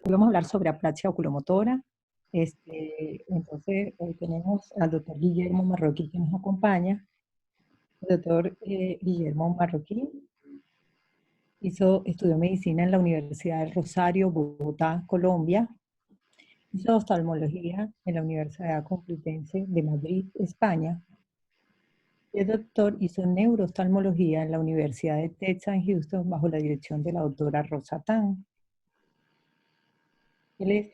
Hoy vamos a hablar sobre apraxia oculomotora. Entonces, hoy tenemos al doctor Guillermo Marroquí que nos acompaña. El doctor Guillermo Marroquí estudió medicina en la Universidad del Rosario, Bogotá, Colombia. Hizo oftalmología en la Universidad Complutense de Madrid, España. El doctor hizo neurooftalmología en la Universidad de Texas en Houston bajo la dirección de la doctora Rosa Tan. Él es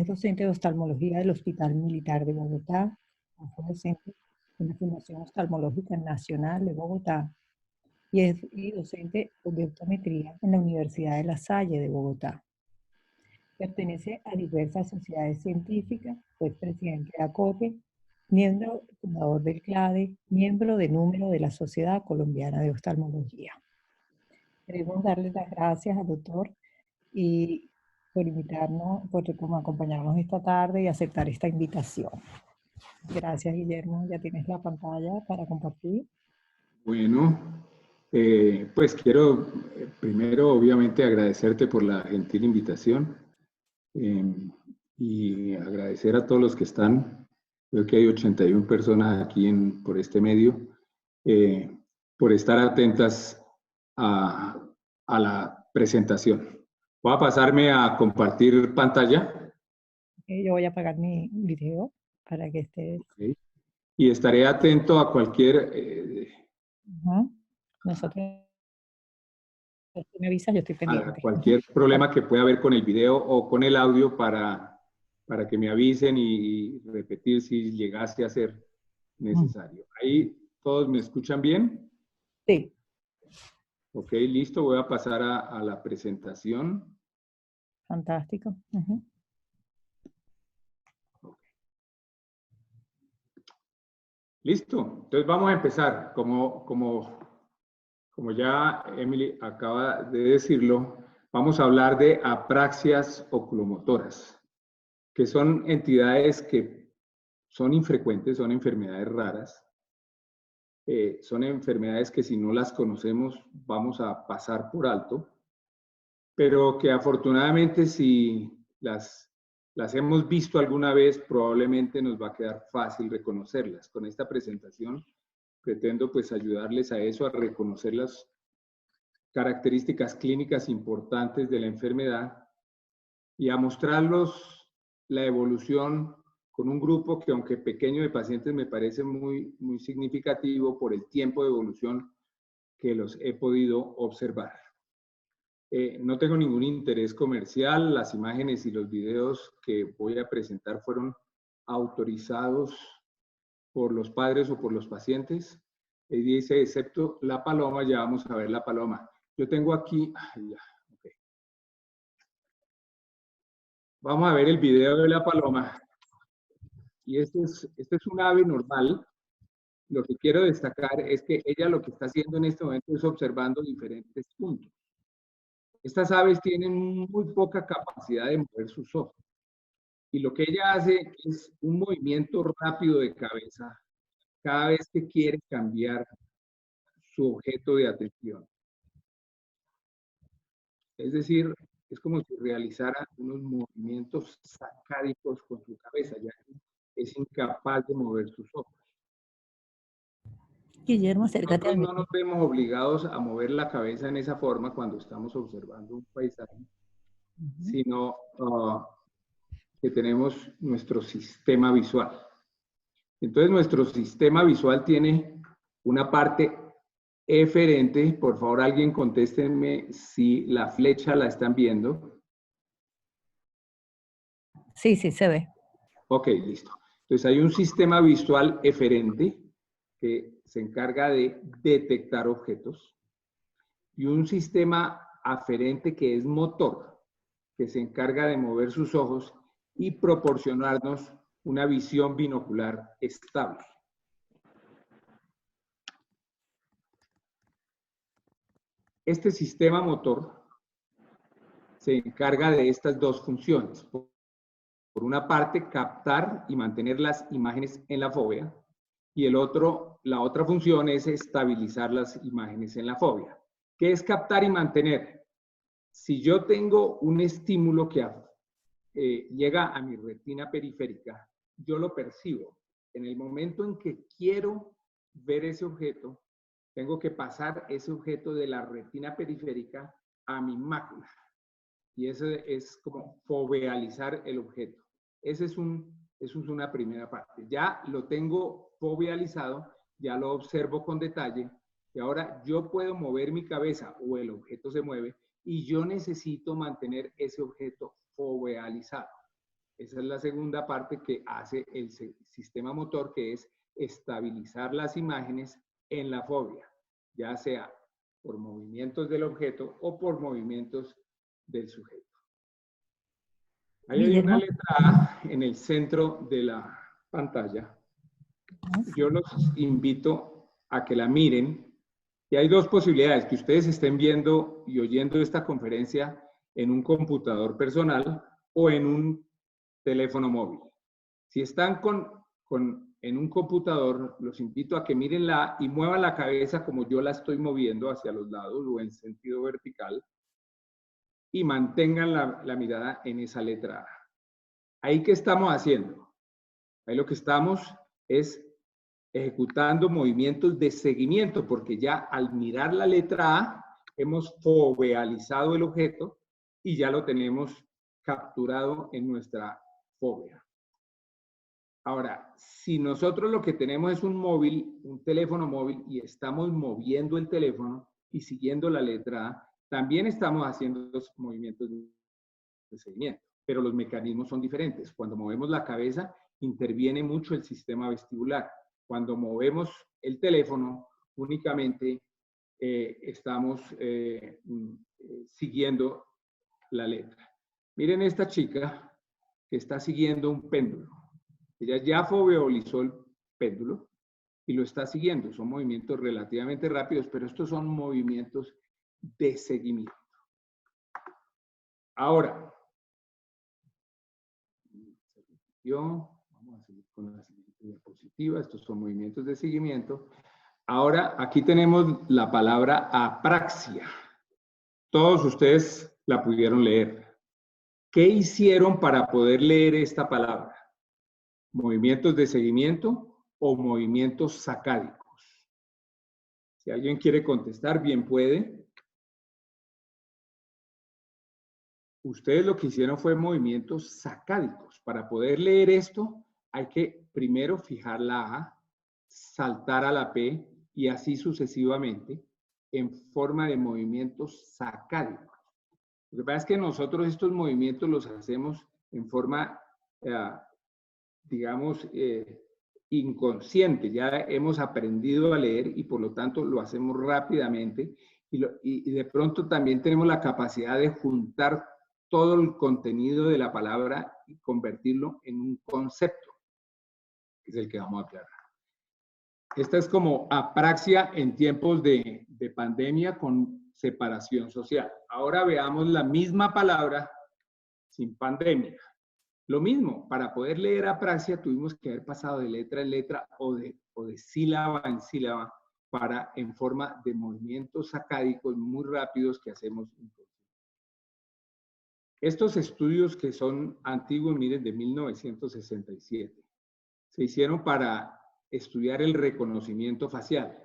docente de oftalmología del Hospital Militar de Bogotá, fue docente en la Fundación Oftalmológica Nacional de Bogotá y docente de optometría en la Universidad de La Salle de Bogotá. Pertenece a diversas sociedades científicas, fue presidente de ACOPE, miembro fundador del CLADE, miembro de número de la Sociedad Colombiana de Oftalmología. Queremos darle las gracias al doctor y por invitarnos, por acompañarnos esta tarde y aceptar esta invitación. Gracias, Guillermo. Ya tienes la pantalla para compartir. Bueno, pues quiero primero, obviamente, agradecerte por la gentil invitación y agradecer a todos los que están. Creo que hay 81 personas aquí por este medio, por estar atentas a la presentación. Voy a pasarme a compartir pantalla. Yo voy a apagar mi video para que estés. Okay. Y estaré atento a cualquier... Nosotros, me avisas, yo estoy pendiente. A cualquier problema que pueda haber con el video o con el audio para que me avisen y repetir si llegase a ser necesario. ¿Ahí todos me escuchan bien? Sí. Ok, listo. Voy a pasar a la presentación. Fantástico. Listo. Entonces vamos a empezar. Como ya Emily acaba de decirlo, vamos a hablar de apraxias oculomotoras, que son entidades que son infrecuentes, son enfermedades raras. Son enfermedades que si no las conocemos vamos a pasar por alto, pero que afortunadamente si las hemos visto alguna vez, probablemente nos va a quedar fácil reconocerlas. Con esta presentación pretendo pues ayudarles a eso, a reconocer las características clínicas importantes de la enfermedad y a mostrarlos la evolución con un grupo que, aunque pequeño de pacientes, me parece muy significativo por el tiempo de evolución que los he podido observar. No tengo ningún interés comercial. Las imágenes y los videos que voy a presentar fueron autorizados por los padres o por los pacientes. Y dice, excepto la paloma, ya vamos a ver la paloma. Yo tengo aquí... okay. Vamos a ver el video de la paloma. Y este es un ave normal. Lo que quiero destacar es que ella lo que está haciendo en este momento es observando diferentes puntos. Estas aves tienen muy poca capacidad de mover sus ojos. Y lo que ella hace es un movimiento rápido de cabeza cada vez que quiere cambiar su objeto de atención. Es decir, es como si realizara unos movimientos sacádicos con su cabeza. Ya es incapaz de mover sus ojos. Guillermo, acércate al Nosotros no nos vemos obligados a mover la cabeza en esa forma cuando estamos observando un paisaje, sino que tenemos nuestro sistema visual. Entonces, nuestro sistema visual tiene una parte eferente. Por favor, alguien contéstenme si la flecha la están viendo. Sí, se ve. Ok, listo. Entonces, hay un sistema visual eferente que se encarga de detectar objetos y un sistema aferente que es motor, que se encarga de mover sus ojos y proporcionarnos una visión binocular estable. Este sistema motor se encarga de estas dos funciones. Por una parte, captar y mantener las imágenes en la fóvea, y la otra función es estabilizar las imágenes en la fóvea. ¿Qué es captar y mantener? si yo tengo un estímulo que llega a mi retina periférica, yo lo percibo. En el momento en que quiero ver ese objeto, tengo que pasar ese objeto de la retina periférica a mi mácula. Y eso es como fovealizar el objeto. Esa es una primera parte. Ya lo tengo fovealizado, ya lo observo con detalle, y ahora yo puedo mover mi cabeza o el objeto se mueve y yo necesito mantener ese objeto fovealizado. Esa es la segunda parte que hace el sistema motor, que es estabilizar las imágenes en la fobia, ya sea por movimientos del objeto o por movimientos del sujeto. Ahí hay una letra A en el centro de la pantalla. Yo los invito a que la miren. Y hay dos posibilidades: que ustedes estén viendo y oyendo esta conferencia en un computador personal o en un teléfono móvil. Si están en un computador, los invito a que mírenla y muevan la cabeza como yo la estoy moviendo hacia los lados o en sentido vertical y mantengan la mirada en esa letra A. ¿Ahí qué estamos haciendo? Ahí lo que estamos es ejecutando movimientos de seguimiento, porque ya al mirar la letra A hemos fovealizado el objeto y ya lo tenemos capturado en nuestra fobia. Ahora, si nosotros lo que tenemos es un móvil, un teléfono móvil, y estamos moviendo el teléfono y siguiendo la letra A, también estamos haciendo los movimientos de seguimiento, pero los mecanismos son diferentes. Cuando movemos la cabeza, interviene mucho el sistema vestibular. Cuando movemos el teléfono, únicamente estamos siguiendo la letra. Miren esta chica que está siguiendo un péndulo. Ella ya foveolizó el péndulo y lo está siguiendo. Son movimientos relativamente rápidos, pero estos son movimientos de seguimiento. Ahora, vamos a seguir con la siguiente diapositiva. Estos son movimientos de seguimiento. Ahora, aquí tenemos la palabra apraxia. Todos ustedes la pudieron leer. ¿Qué hicieron para poder leer esta palabra? ¿Movimientos de seguimiento o movimientos sacádicos? Si alguien quiere contestar, bien puede. Ustedes lo que hicieron fue movimientos sacádicos. Para poder leer esto, hay que primero fijar la A, saltar a la P y así sucesivamente en forma de movimientos sacádicos. Lo que pasa es que nosotros estos movimientos los hacemos en forma, digamos, inconsciente. Ya hemos aprendido a leer y por lo tanto lo hacemos rápidamente y de pronto también tenemos la capacidad de juntar todo el contenido de la palabra y convertirlo en un concepto, que es el que vamos a aclarar. Esta es como apraxia en tiempos de pandemia con separación social. Ahora veamos la misma palabra sin pandemia. Lo mismo, para poder leer apraxia tuvimos que haber pasado de letra en letra o de sílaba en sílaba en forma de movimientos sacádicos muy rápidos que hacemos. Estos estudios que son antiguos, miren, de 1967, se hicieron para estudiar el reconocimiento facial.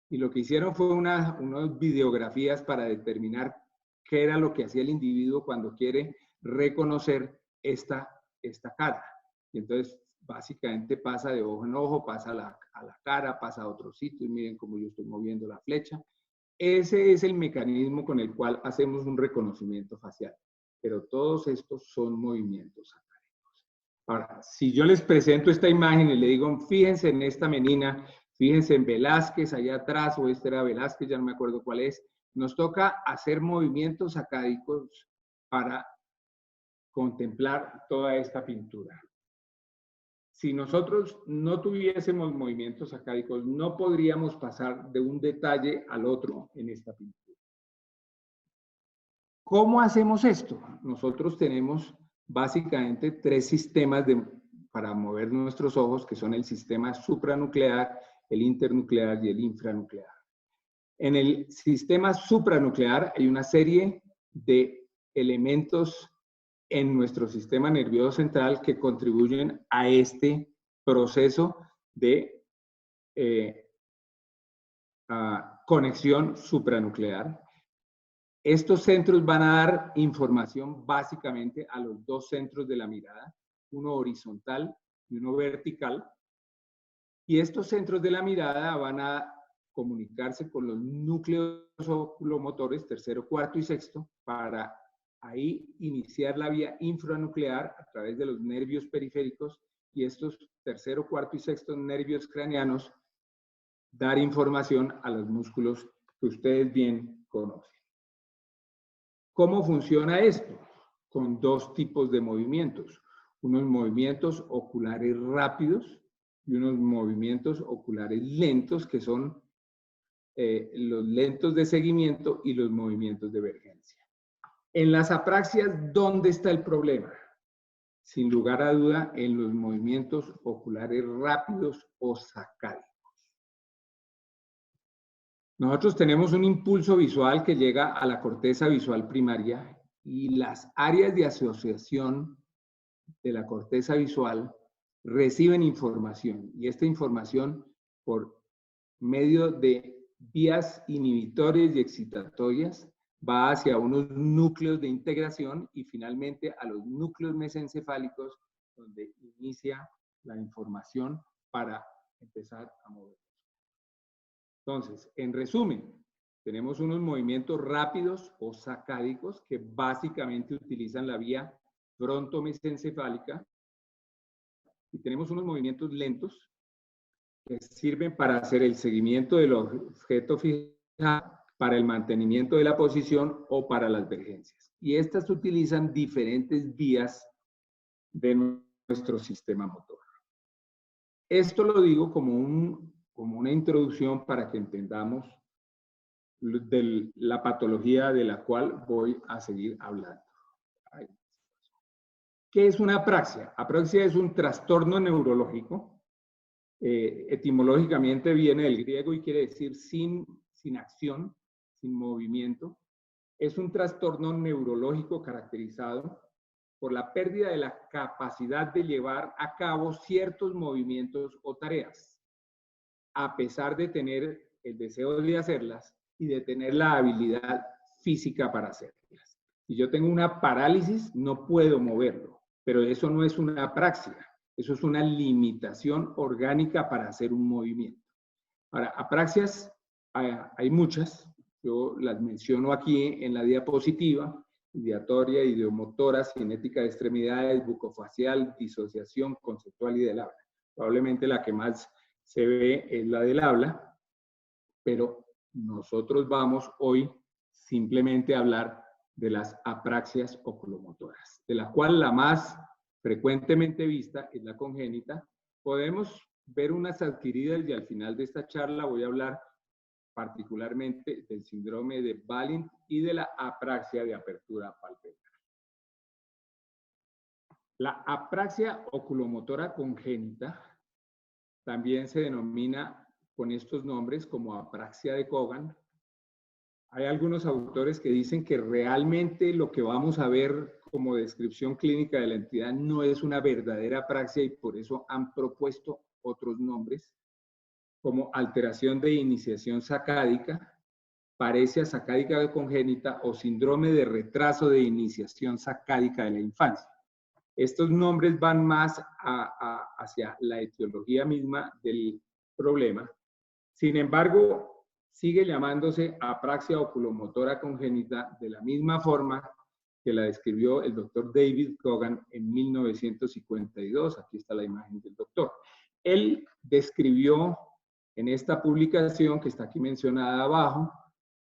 Y lo que hicieron fue unas videografías para determinar qué era lo que hacía el individuo cuando quiere reconocer esta cara. Y entonces, básicamente pasa de ojo en ojo, pasa a la cara, pasa a otro sitio, y miren cómo yo estoy moviendo la flecha. Ese es el mecanismo con el cual hacemos un reconocimiento facial. Pero todos estos son movimientos sacádicos. Ahora, si yo les presento esta imagen y le digo, fíjense en esta menina, fíjense en Velázquez allá atrás, o este era Velázquez, ya no me acuerdo cuál es, nos toca hacer movimientos sacádicos para contemplar toda esta pintura. Si nosotros no tuviésemos movimientos sacádicos, no podríamos pasar de un detalle al otro en esta pintura. ¿Cómo hacemos esto? Nosotros tenemos básicamente tres sistemas para mover nuestros ojos, que son el sistema supranuclear, el internuclear y el infranuclear. En el sistema supranuclear hay una serie de elementos en nuestro sistema nervioso central que contribuyen a este proceso de conexión supranuclear. Estos centros van a dar información básicamente a los dos centros de la mirada, uno horizontal y uno vertical. Y estos centros de la mirada van a comunicarse con los núcleos oculomotores, tercero, cuarto y sexto, para ahí iniciar la vía infranuclear a través de los nervios periféricos y estos tercero, cuarto y sexto nervios craneanos dar información a los músculos que ustedes bien conocen. ¿Cómo funciona esto? Con dos tipos de movimientos. Unos movimientos oculares rápidos y unos movimientos oculares lentos, que son los lentos de seguimiento y los movimientos de emergencia. En las apraxias, ¿dónde está el problema? Sin lugar a duda, en los movimientos oculares rápidos o sacádicos. Nosotros tenemos un impulso visual que llega a la corteza visual primaria y las áreas de asociación de la corteza visual reciben información y esta información por medio de vías inhibitores y excitatorias va hacia unos núcleos de integración y finalmente a los núcleos mesencefálicos donde inicia la información para empezar a mover. Entonces, en resumen, tenemos unos movimientos rápidos o sacádicos que básicamente utilizan la vía frontomesencefálica y tenemos unos movimientos lentos que sirven para hacer el seguimiento del objeto fijado, para el mantenimiento de la posición o para las emergencias. Y estas utilizan diferentes vías de nuestro sistema motor. Esto lo digo como una introducción para que entendamos de la patología de la cual voy a seguir hablando. ¿Qué es una apraxia? Apraxia es un trastorno neurológico. Etimológicamente viene del griego y quiere decir sin acción, sin movimiento. Es un trastorno neurológico caracterizado por la pérdida de la capacidad de llevar a cabo ciertos movimientos o tareas, a pesar de tener el deseo de hacerlas y de tener la habilidad física para hacerlas. Si yo tengo una parálisis, no puedo moverlo, pero eso no es una apraxia, eso es una limitación orgánica para hacer un movimiento. Ahora, apraxias hay muchas, yo las menciono aquí en la diapositiva: ideatoria, ideomotora, cinética de extremidades, bucofacial, disociación conceptual y del habla. Probablemente la que más se ve es la del habla, pero nosotros vamos hoy simplemente a hablar de las apraxias oculomotoras, de la cual la más frecuentemente vista es la congénita. Podemos ver unas adquiridas y al final de esta charla voy a hablar particularmente del síndrome de Balint y de la apraxia de apertura palpebral. La apraxia oculomotora congénita también se denomina con estos nombres como apraxia de Cogan. Hay algunos autores que dicen que realmente lo que vamos a ver como descripción clínica de la entidad no es una verdadera apraxia y por eso han propuesto otros nombres, como alteración de iniciación sacádica, paresia sacádica congénita o síndrome de retraso de iniciación sacádica de la infancia. Estos nombres van más hacia la etiología misma del problema. Sin embargo, sigue llamándose apraxia oculomotora congénita de la misma forma que la describió el doctor David Cogan en 1952. Aquí está la imagen del doctor. Él describió en esta publicación, que está aquí mencionada abajo,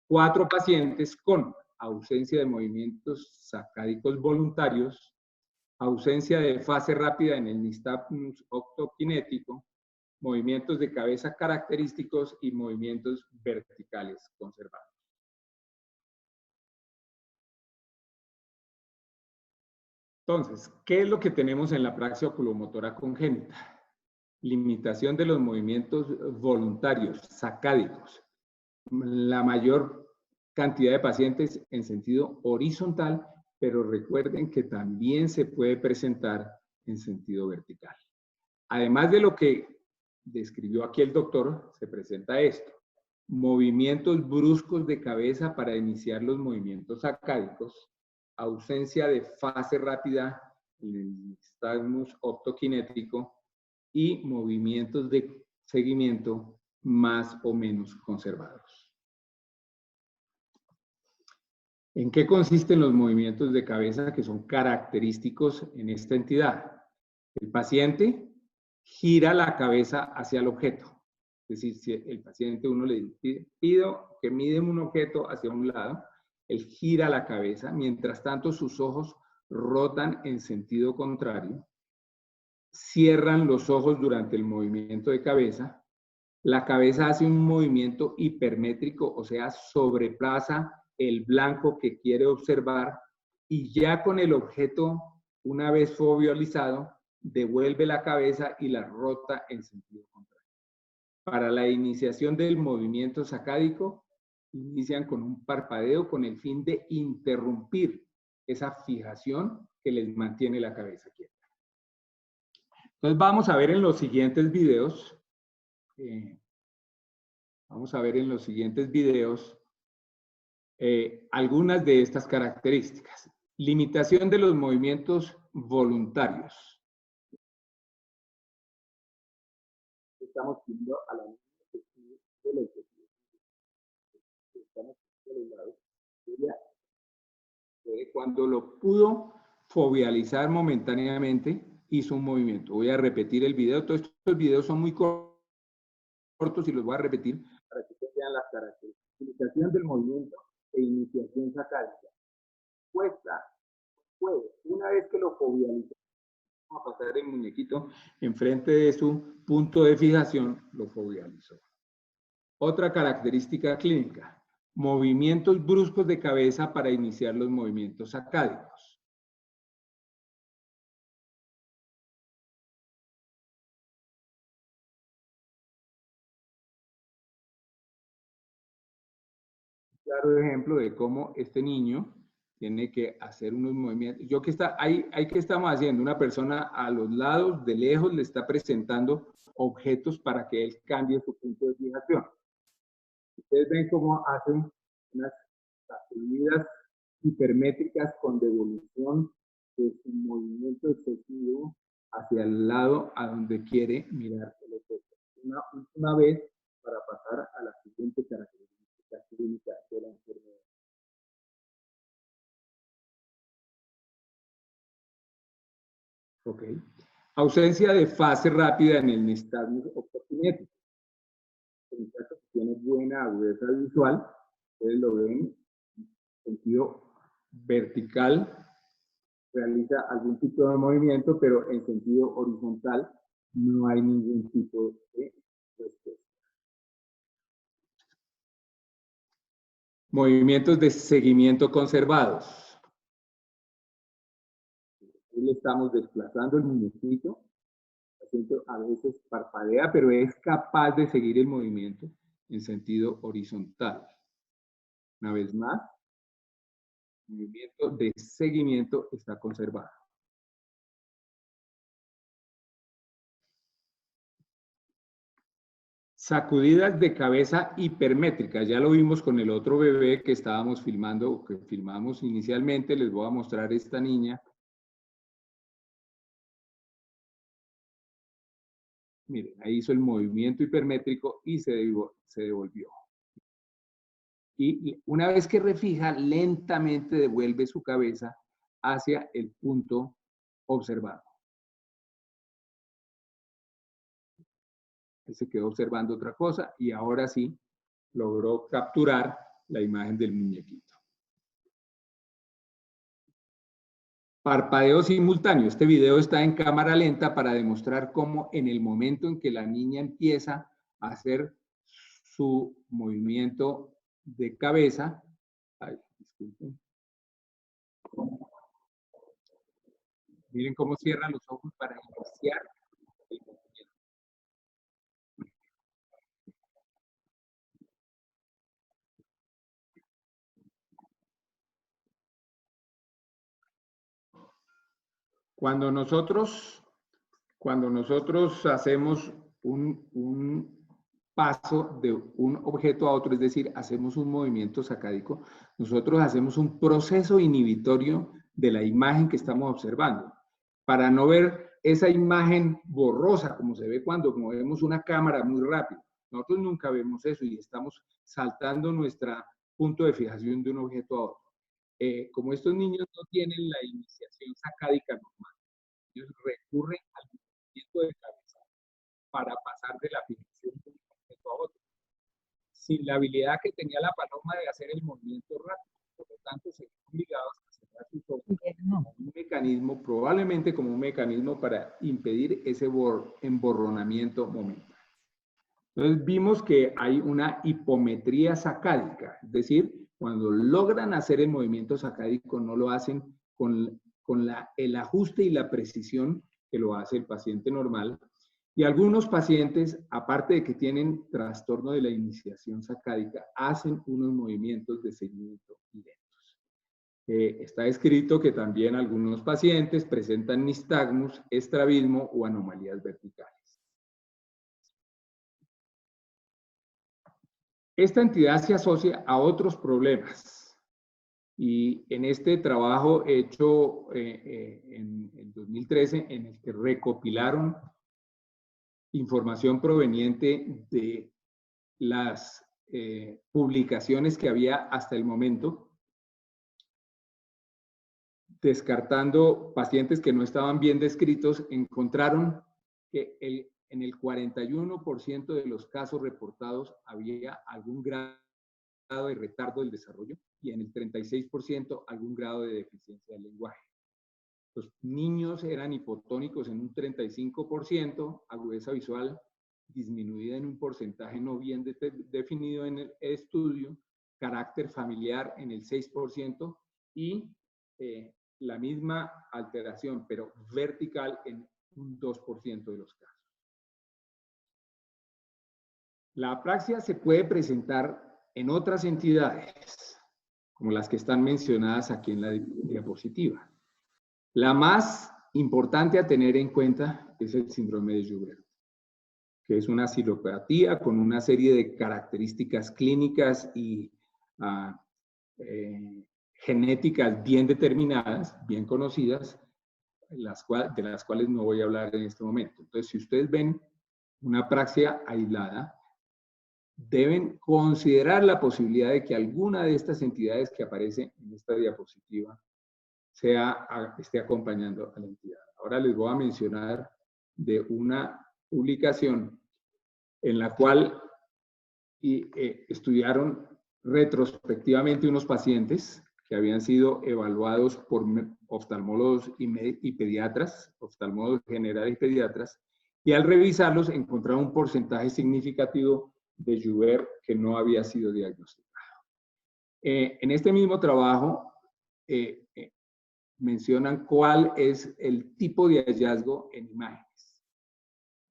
4 pacientes con ausencia de movimientos sacádicos voluntarios, ausencia de fase rápida en el nistagmus octoquinético, movimientos de cabeza característicos y movimientos verticales conservados. Entonces, ¿qué es lo que tenemos en la apraxia oculomotora congénita? Limitación de los movimientos voluntarios, sacádicos. La mayor cantidad de pacientes en sentido horizontal, pero recuerden que también se puede presentar en sentido vertical. Además de lo que describió aquí el doctor, se presenta esto: movimientos bruscos de cabeza para iniciar los movimientos sacádicos, ausencia de fase rápida en el nistagmus optoquinético y movimientos de seguimiento más o menos conservados. ¿En qué consisten los movimientos de cabeza que son característicos en esta entidad? El paciente gira la cabeza hacia el objeto. Es decir, si el paciente uno le pido que mide un objeto hacia un lado, él gira la cabeza, mientras tanto sus ojos rotan en sentido contrario, cierran los ojos durante el movimiento de cabeza, la cabeza hace un movimiento hipermétrico, o sea, sobreplaza el blanco que quiere observar y ya con el objeto, una vez fovealizado, devuelve la cabeza y la rota en sentido contrario. Para la iniciación del movimiento sacádico, inician con un parpadeo con el fin de interrumpir esa fijación que les mantiene la cabeza quieta. Entonces vamos a ver en los siguientes videos, algunas de estas características. Limitación de los movimientos voluntarios. Estamos viendo a la cuando lo pudo fovealizar momentáneamente, hizo un movimiento. Voy a repetir el video. Todos estos videos son muy cortos y los voy a repetir para que ustedes vean las características. Limitación del movimiento e iniciación sacádica. Una vez que lo fovealizó, vamos a pasar el muñequito enfrente de su punto de fijación, lo fovealizó. Otra característica clínica: movimientos bruscos de cabeza para iniciar los movimientos sacádicos. Claro ejemplo de cómo este niño tiene que hacer unos movimientos. Ahí que estamos haciendo, una persona a los lados, de lejos, le está presentando objetos para que él cambie su punto de fijación. Ustedes ven cómo hacen unas sacudidas hipermétricas con devolución de su movimiento excesivo hacia el lado a donde quiere mirar el objeto. Una vez para pasar a la siguiente característica clínica de la enfermedad. Ok. Ausencia de fase rápida en el nistagmus optoquinético. El muchacho tiene buena agudeza visual, ustedes lo ven en sentido vertical, realiza algún tipo de movimiento, pero en sentido horizontal no hay ningún tipo de respuesta. Movimientos de seguimiento conservados. Aquí le estamos desplazando el muñequito. El paciente a veces parpadea, pero es capaz de seguir el movimiento en sentido horizontal. Una vez más, el movimiento de seguimiento está conservado. Sacudidas de cabeza hipermétricas. Ya lo vimos con el otro bebé que estábamos filmando, que filmamos inicialmente. Les voy a mostrar esta niña. Miren, ahí hizo el movimiento hipermétrico y se devolvió. Y una vez que refija, lentamente devuelve su cabeza hacia el punto observado. Él se quedó observando otra cosa y ahora sí logró capturar la imagen del muñequito. Parpadeo simultáneo. Este video está en cámara lenta para demostrar cómo en el momento en que la niña empieza a hacer su movimiento de cabeza, disculpen. Miren cómo cierra los ojos para iniciar el movimiento. Cuando nosotros hacemos un paso de un objeto a otro, es decir, hacemos un movimiento sacádico, nosotros hacemos un proceso inhibitorio de la imagen que estamos observando, para no ver esa imagen borrosa como se ve cuando movemos una cámara muy rápido. Nosotros nunca vemos eso y estamos saltando nuestro punto de fijación de un objeto a otro. Como estos niños no tienen la iniciación sacádica normal, ellos recurren al movimiento de cabeza para pasar de la fijación de un objeto a otro, sin la habilidad que tenía la paloma de hacer el movimiento rápido. Por lo tanto, se ven obligados a cerrar sus ojos como un mecanismo, probablemente como un mecanismo para impedir ese emborronamiento momentáneo. Entonces vimos que hay una hipometría sacádica, es decir, cuando logran hacer el movimiento sacádico no lo hacen con el ajuste y la precisión que lo hace el paciente normal. Y algunos pacientes, aparte de que tienen trastorno de la iniciación sacádica, hacen unos movimientos de seguimiento lentos. Está escrito que también algunos pacientes presentan nistagmus, estrabismo o anomalías verticales. Esta entidad se asocia a otros problemas y en este trabajo hecho en el 2013, en el que recopilaron información proveniente de las publicaciones que había hasta el momento, descartando pacientes que no estaban bien descritos, encontraron que en el 41% de los casos reportados había algún grado de retardo del desarrollo y en el 36% algún grado de deficiencia del lenguaje. Los niños eran hipotónicos en un 35%, agudeza visual disminuida en un porcentaje no bien definido en el estudio, carácter familiar en el 6% y la misma alteración, pero vertical en un 2% de los casos. La apraxia se puede presentar en otras entidades, como las que están mencionadas aquí en la diapositiva. La más importante a tener en cuenta es el síndrome de Joubert, que es una cirropatía con una serie de características clínicas y genéticas bien determinadas, bien conocidas, de las cuales no voy a hablar en este momento. Entonces, si ustedes ven una apraxia aislada, deben considerar la posibilidad de que alguna de estas entidades que aparece en esta diapositiva esté acompañando a la entidad. Ahora les voy a mencionar de una publicación en la cual estudiaron retrospectivamente unos pacientes que habían sido evaluados por oftalmólogos y pediatras, oftalmólogos generales y pediatras, y al revisarlos encontraron un porcentaje significativo de Joubert que no había sido diagnosticado. En este mismo trabajo mencionan cuál es el tipo de hallazgo en imágenes.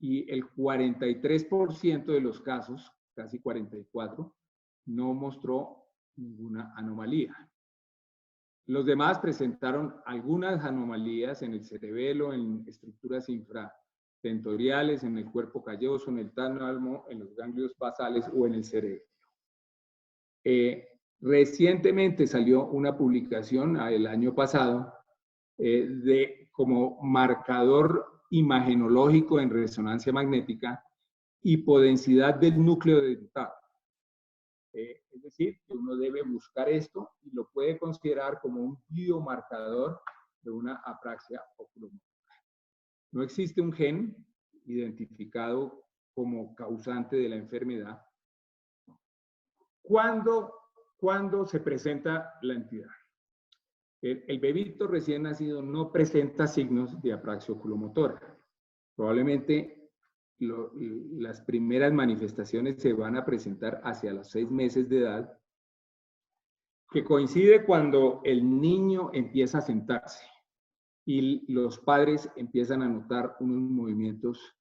Y el 43% de los casos, casi 44%, no mostró ninguna anomalía. Los demás presentaron algunas anomalías en el cerebelo, en estructuras infratentoriales, en el cuerpo calloso, en el tálamo, en los ganglios basales o en el cerebro. Recientemente salió una publicación el año pasado como marcador imagenológico en resonancia magnética, hipodensidad del núcleo dentado. Es decir, que uno debe buscar esto y lo puede considerar como un biomarcador de una apraxia oculomotora. No existe un gen identificado como causante de la enfermedad. ¿Cuándo se presenta la entidad? El bebito recién nacido no presenta signos de apraxia oculomotora. Probablemente las primeras manifestaciones se van a presentar hacia los 6 meses de edad, que coincide cuando el niño empieza a sentarse y los padres empiezan a notar unos movimientos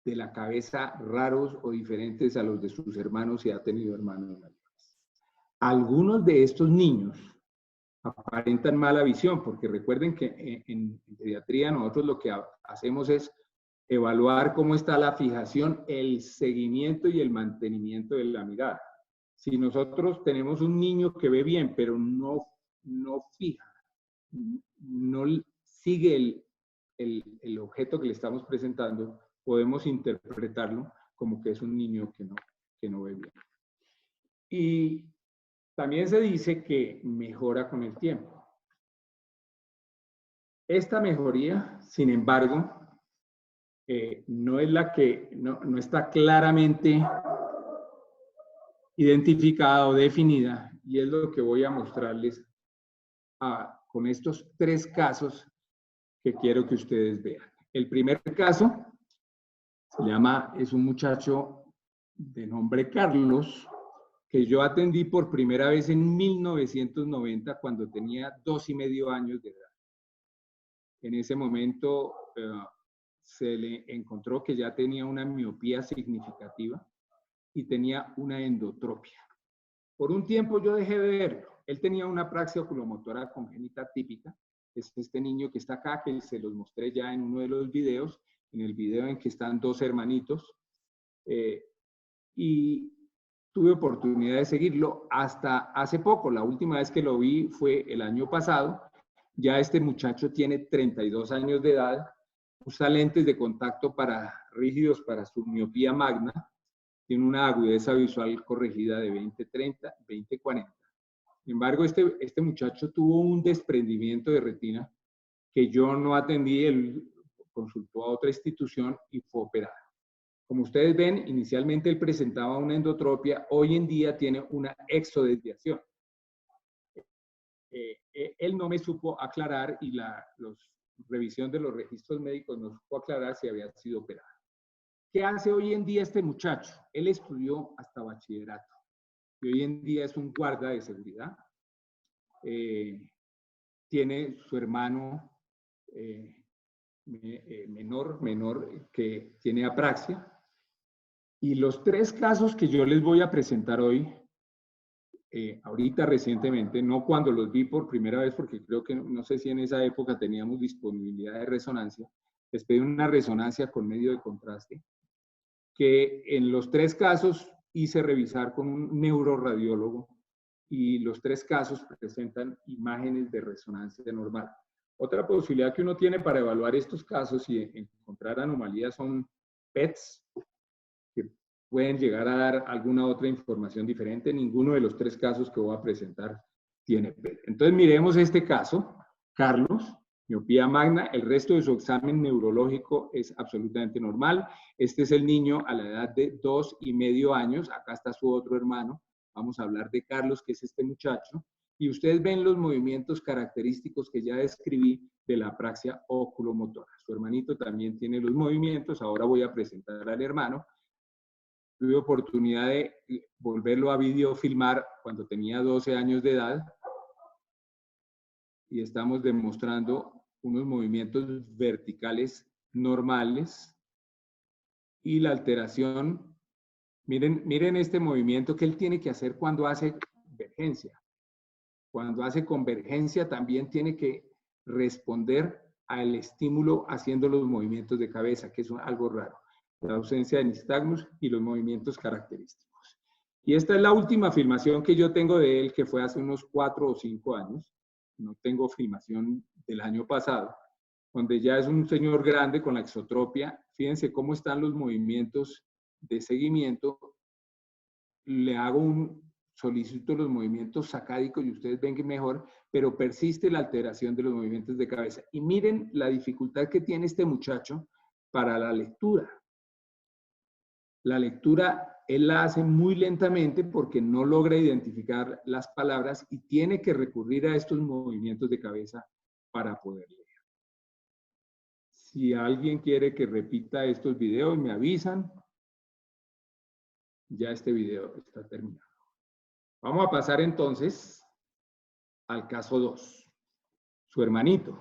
de la cabeza raros o diferentes a los de sus hermanos si ha tenido hermanos mayores. Algunos de estos niños aparentan mala visión, porque recuerden que en pediatría nosotros lo que hacemos es evaluar cómo está la fijación, el seguimiento y el mantenimiento de la mirada. Si nosotros tenemos un niño que ve bien, pero no fija, no sigue el objeto que le estamos presentando, podemos interpretarlo como que es un niño que no ve bien. Y también se dice que mejora con el tiempo. Esta mejoría, sin embargo, no es la que, no está claramente identificada o definida, y es lo que voy a mostrarles con estos 3 casos que quiero que ustedes vean. El primer caso es un muchacho de nombre Carlos, que yo atendí por primera vez en 1990 cuando tenía 2,5 años de edad. En ese momento se le encontró que ya tenía una miopía significativa y tenía una endotropia. Por un tiempo yo dejé de verlo. Él tenía una apraxia oculomotora congénita típica. Es este niño que está acá, que se los mostré ya en uno de los videos, en el video en que están 2 hermanitos. Y tuve oportunidad de seguirlo hasta hace poco. La última vez que lo vi fue el año pasado. Ya este muchacho tiene 32 años de edad, usa lentes de contacto rígidos para su miopía magna, tiene una agudeza visual corregida de 20/30, 20/40. Sin embargo, este muchacho tuvo un desprendimiento de retina que yo no atendí, él consultó a otra institución y fue operado. Como ustedes ven, inicialmente él presentaba una endotropia, hoy en día tiene una exodesviación. Él no me supo aclarar y la revisión de los registros médicos no supo aclarar si había sido operado. ¿Qué hace hoy en día este muchacho? Él estudió hasta bachillerato y hoy en día es un guarda de seguridad. Tiene su hermano menor que tiene apraxia. Y los 3 casos que yo les voy a presentar hoy, ahorita recientemente, no cuando los vi por primera vez, porque creo que no sé si en esa época teníamos disponibilidad de resonancia, les pedí una resonancia con medio de contraste, que en los 3 casos hice revisar con un neuroradiólogo y los 3 casos presentan imágenes de resonancia normal. Otra posibilidad que uno tiene para evaluar estos casos y encontrar anomalías son PETs, que pueden llegar a dar alguna otra información diferente. Ninguno de los 3 casos que voy a presentar tiene PET. Entonces miremos este caso, Carlos, miopía magna, el resto de su examen neurológico es absolutamente normal. Este es el niño a la edad de 2,5 años, acá está su otro hermano, vamos a hablar de Carlos, que es este muchacho, y ustedes ven los movimientos característicos que ya describí de la apraxia oculomotora. Su hermanito también tiene los movimientos, ahora voy a presentar al hermano. Tuve oportunidad de volverlo a videofilmar cuando tenía 12 años de edad, y estamos demostrando unos movimientos verticales normales y la alteración. Miren este movimiento que él tiene que hacer cuando hace convergencia. Cuando hace convergencia también tiene que responder al estímulo haciendo los movimientos de cabeza, que es algo raro. La ausencia de nistagmus y los movimientos característicos. Y esta es la última filmación que yo tengo de él, que fue hace unos 4 o 5 años. No tengo filmación del año pasado, donde ya es un señor grande con la exotropia. Fíjense cómo están los movimientos de seguimiento. Le hago solicito los movimientos sacádicos y ustedes ven que mejor, pero persiste la alteración de los movimientos de cabeza. Y miren la dificultad que tiene este muchacho para la lectura. La lectura él la hace muy lentamente porque no logra identificar las palabras y tiene que recurrir a estos movimientos de cabeza para poder leer. Si alguien quiere que repita estos videos, me avisan. Ya este video está terminado. Vamos a pasar entonces al caso 2. Su hermanito.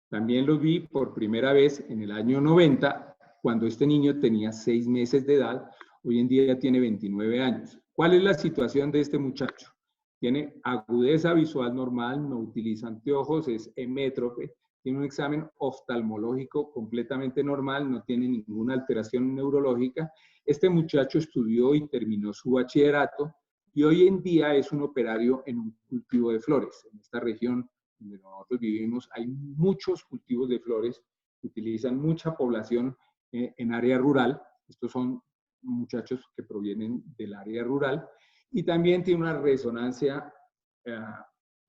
También lo vi por primera vez en el año 90, cuando este niño tenía 6 meses de edad. Hoy en día tiene 29 años. ¿Cuál es la situación de este muchacho? tiene agudeza visual normal, no utiliza anteojos, es hemétrope, tiene un examen oftalmológico completamente normal, no tiene ninguna alteración neurológica. Este muchacho estudió y terminó su bachillerato y hoy en día es un operario en un cultivo de flores. En esta región donde nosotros vivimos hay muchos cultivos de flores, utilizan mucha población en área rural. Estos son muchachos que provienen del área rural y también tiene una resonancia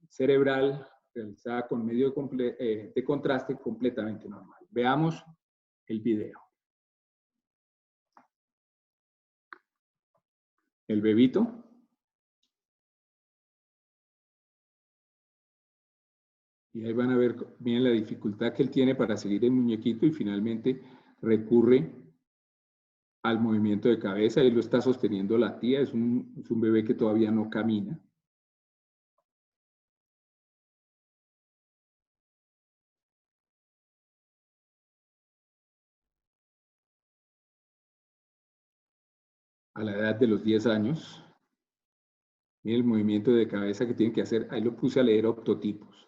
cerebral realizada con medio de contraste completamente normal. Veamos el video. El bebito. Y ahí van a ver bien la dificultad que él tiene para seguir el muñequito y finalmente recurre al movimiento de cabeza. Él lo está sosteniendo la tía, es un bebé que todavía no camina. A la edad de los 10 años. Miren el movimiento de cabeza que tiene que hacer. Ahí lo puse a leer octotipos.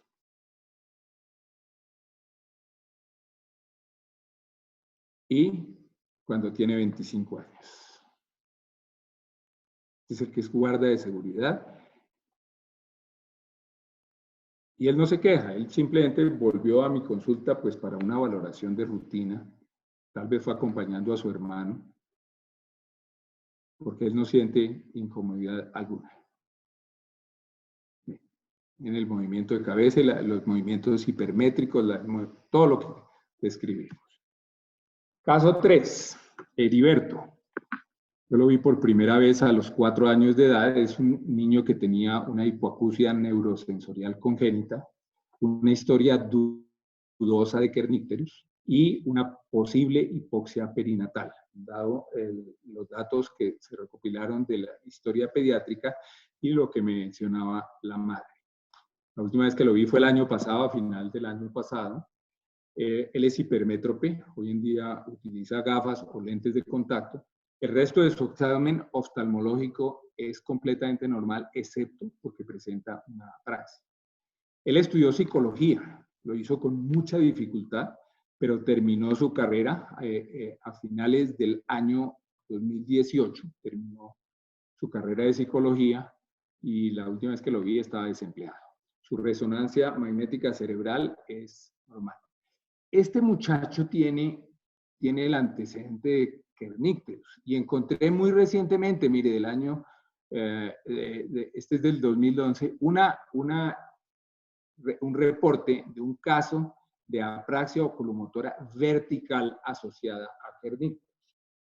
Y cuando tiene 25 años. Este es el que es guarda de seguridad. Y él no se queja, él simplemente volvió a mi consulta pues para una valoración de rutina. Tal vez fue acompañando a su hermano, porque él no siente incomodidad alguna. En el movimiento de cabeza, los movimientos hipermétricos, todo lo que describimos. Caso 3, Heriberto. Yo lo vi por primera vez a los 4 años de edad. Es un niño que tenía una hipoacusia neurosensorial congénita, una historia dudosa de kernípterus y una posible hipoxia perinatal, dado los datos que se recopilaron de la historia pediátrica y lo que mencionaba la madre. La última vez que lo vi fue el año pasado, a final del año pasado. Él es hipermétrope, hoy en día utiliza gafas o lentes de contacto. El resto de su examen oftalmológico es completamente normal, excepto porque presenta una apraxia. Él estudió psicología, lo hizo con mucha dificultad, pero terminó su carrera a finales del año 2018, terminó su carrera de psicología y la última vez que lo vi estaba desempleado. Su resonancia magnética cerebral es normal. Este muchacho tiene el antecedente de kernípterus y encontré muy recientemente, mire, del año, este es del 2011, un reporte de un caso de apraxia oculomotora vertical asociada a kernípterus.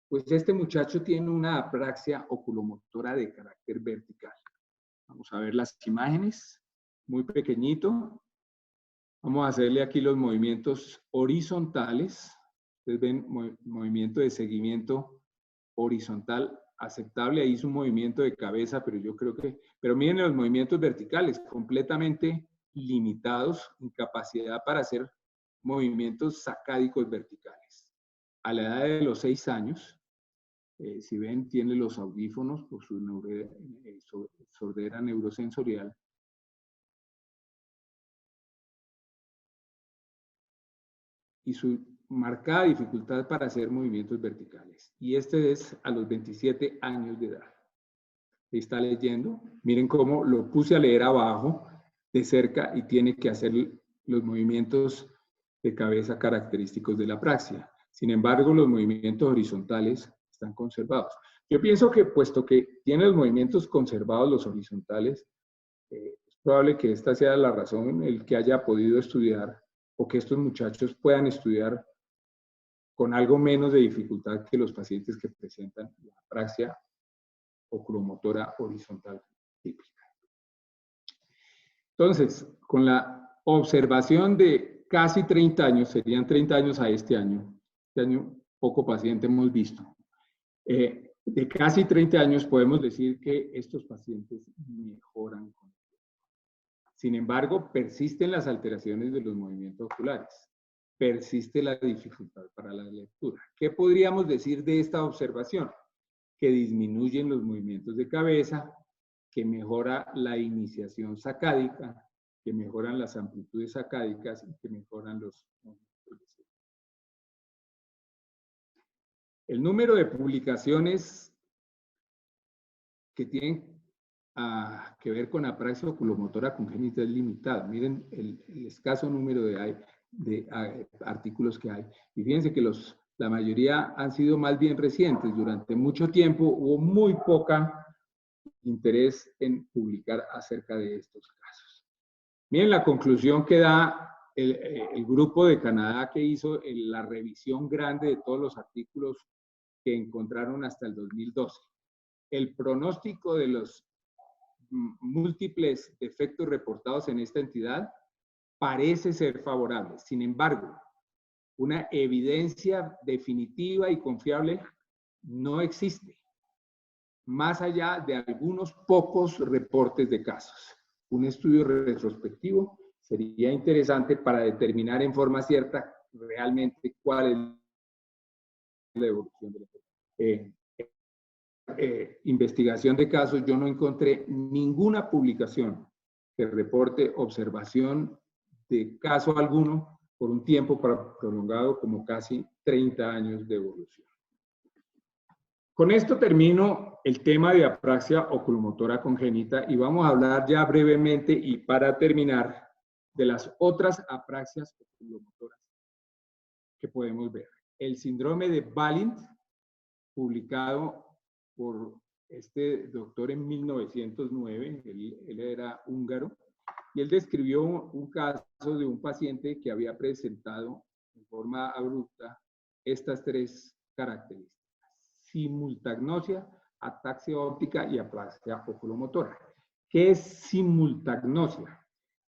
Pues este muchacho tiene una apraxia oculomotora de carácter vertical. Vamos a ver las imágenes, muy pequeñito. Vamos a hacerle aquí los movimientos horizontales. Ustedes ven movimiento de seguimiento horizontal aceptable. Ahí hizo un movimiento de cabeza, pero yo creo que... Pero miren los movimientos verticales, completamente limitados, incapacidad para hacer movimientos sacádicos verticales. A la edad de los 6 años, si ven, tiene los audífonos por su sordera neurosensorial. Y su marcada dificultad para hacer movimientos verticales. Y este es a los 27 años de edad. Ahí está leyendo. Miren cómo lo puse a leer abajo de cerca y tiene que hacer los movimientos de cabeza característicos de la apraxia. Sin embargo, los movimientos horizontales están conservados. Yo pienso que, puesto que tiene los movimientos conservados, los horizontales, es probable que esta sea la razón el que haya podido estudiar o que estos muchachos puedan estudiar con algo menos de dificultad que los pacientes que presentan la apraxia oculomotora horizontal típica. Entonces, con la observación de casi 30 años, serían 30 años a este año poco paciente hemos visto, de casi 30 años podemos decir que estos pacientes mejoran con el tiempo. Sin embargo, persisten las alteraciones de los movimientos oculares, persiste la dificultad para la lectura. ¿Qué podríamos decir de esta observación? Que disminuyen los movimientos de cabeza, que mejora la iniciación sacádica, que mejoran las amplitudes sacádicas y que mejoran los movimientos. El número de publicaciones que tienen que ver con apraxia oculomotora congénita es limitado. Miren el escaso número de artículos que hay. Y fíjense que la mayoría han sido más bien recientes. Durante mucho tiempo hubo muy poca interés en publicar acerca de estos casos. Miren la conclusión que da el grupo de Canadá que hizo la revisión grande de todos los artículos que encontraron hasta el 2012. El pronóstico de los múltiples defectos reportados en esta entidad parece ser favorable. Sin embargo, una evidencia definitiva y confiable no existe, más allá de algunos pocos reportes de casos. Un estudio retrospectivo sería interesante para determinar en forma cierta realmente cuál es la evolución de la investigación de casos. Yo no encontré ninguna publicación que reporte observación de caso alguno por un tiempo prolongado como casi 30 años de evolución. Con esto termino el tema de apraxia oculomotora congénita y vamos a hablar ya brevemente y para terminar de las otras apraxias oculomotoras que podemos ver. El síndrome de Balint, publicado por este doctor en 1909, él era húngaro, y él describió un caso de un paciente que había presentado en forma abrupta estas tres características: simultagnosia, ataxia óptica y apraxia oculomotora. ¿Qué es simultagnosia?